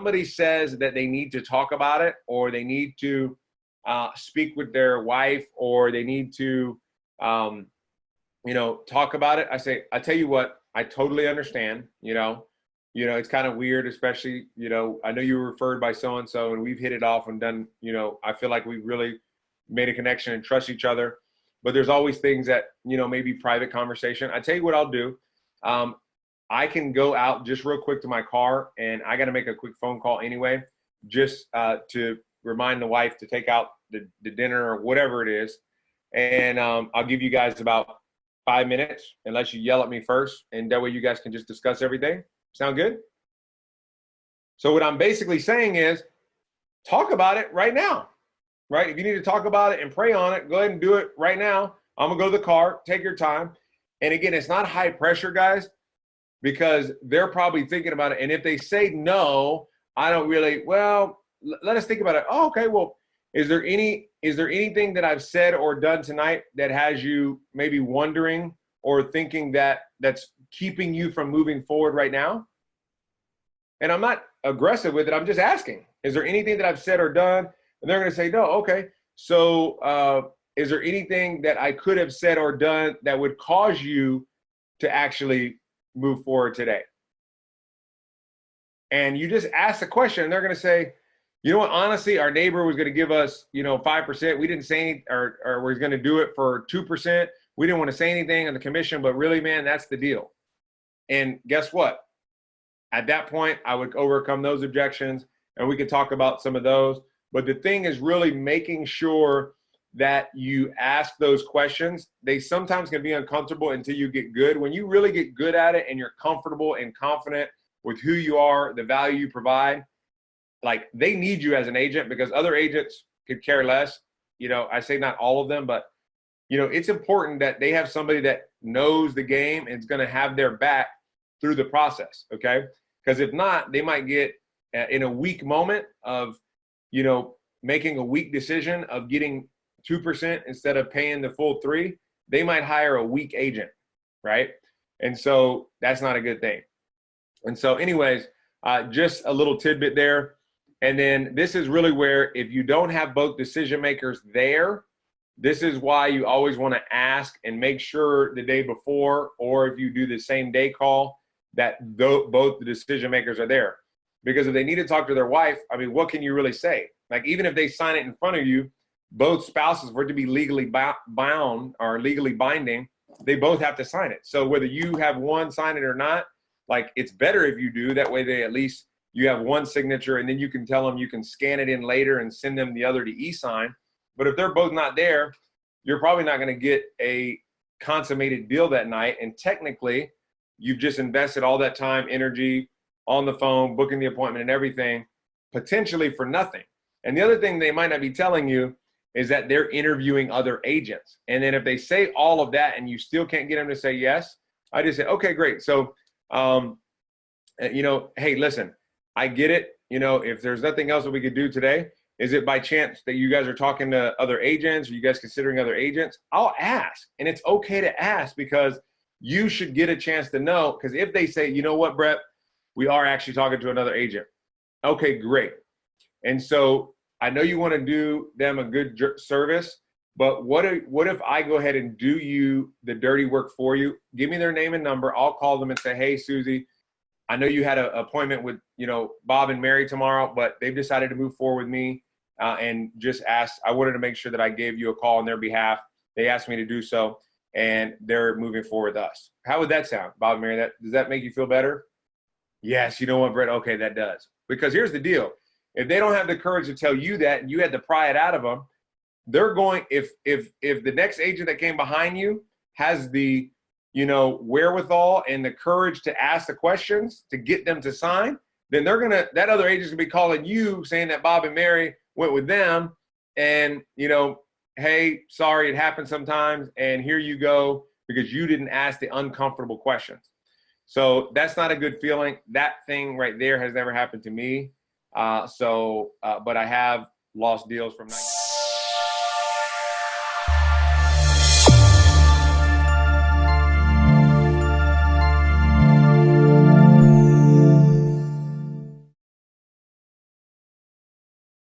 somebody says that they need to talk about it, or they need to speak with their wife, or they need to, talk about it, I say, I tell you what, I totally understand. It's kind of weird, especially, I know you were referred by so-and-so and we've hit it off and done, I feel like we really made a connection and trust each other. But there's always things that, maybe private conversation. I tell you what I'll do. I can go out just real quick to my car, and I got to make a quick phone call anyway, just to remind the wife to take out the dinner or whatever it is. And I'll give you guys about 5 minutes, unless you yell at me first. And that way you guys can just discuss everything. Sound good? So what I'm basically saying is, talk about it right now, right? If you need to talk about it and pray on it, go ahead and do it right now. I'm gonna go to the car, take your time. And again, it's not high pressure, guys, because they're probably thinking about it. And if they say, no, I don't really, well, let us think about it. Oh, okay, well, is there anything that I've said or done tonight that has you maybe wondering or thinking that's keeping you from moving forward right now? And I'm not aggressive with it. I'm just asking, is there anything that I've said or done? And they're going to say, no. Okay. So is there anything that I could have said or done that would cause you to actually move forward today? And you just ask the question, and they're going to say, you know what, honestly, our neighbor was going to give us, 5%. We didn't say anything, or we're going to do it for 2%. We didn't want to say anything on the commission, but really, man, that's the deal. And guess what? At that point, I would overcome those objections, and we could talk about some of those. But the thing is really making sure that you ask those questions. They sometimes can be uncomfortable until you get good. When you really get good at it and you're comfortable and confident with who you are, the value you provide, like, they need you as an agent, because other agents could care less. I say not all of them, but it's important that they have somebody that knows the game and is going to have their back through the process. Okay. Because if not, they might get in a weak moment of, making a weak decision of getting 2% instead of paying the full 3%. They might hire a weak agent. Right. And so that's not a good thing. And so anyways, just a little tidbit there. And then this is really where, if you don't have both decision makers there, this is why you always want to ask and make sure the day before, or if you do the same day call, that both the decision makers are there. Because if they need to talk to their wife, I mean, what can you really say? Like, even if they sign it in front of you, both spouses, for it to be legally bound or legally binding, they both have to sign it. So whether you have one sign it or not, like, it's better if you do. That way they at least, you have one signature, and then you can tell them you can scan it in later and send them the other to e-sign. But if they're both not there, you're probably not going to get a consummated deal that night. And technically, you've just invested all that time, energy on the phone, booking the appointment and everything, potentially for nothing. And the other thing they might not be telling you is that they're interviewing other agents. And then if they say all of that and you still can't get them to say yes, I just say, okay, great. So, hey, listen, I get it. If there's nothing else that we could do today, is it by chance that you guys are talking to other agents? Are you guys considering other agents? I'll ask. And it's okay to ask, because you should get a chance to know. Because if they say, you know what, Brett, we are actually talking to another agent. Okay, great. And so I know you want to do them a good service, but what if I go ahead and do you the dirty work for you? Give me their name and number. I'll call them and say, hey, Susie, I know you had an appointment with, Bob and Mary tomorrow, but they've decided to move forward with me, and just asked. I wanted to make sure that I gave you a call on their behalf. They asked me to do so, and they're moving forward with us. How would that sound, Bob and Mary? Does that make you feel better? Yes. You know what, Brett? Okay, that does. Because here's the deal. If they don't have the courage to tell you that, and you had to pry it out of them, they're going, if the next agent that came behind you has the, wherewithal and the courage to ask the questions to get them to sign, then that other agent's gonna be calling you saying that Bob and Mary went with them, and, hey, sorry, it happens sometimes, and here you go, because you didn't ask the uncomfortable questions. So that's not a good feeling. That thing right there has never happened to me. But I have lost deals from 19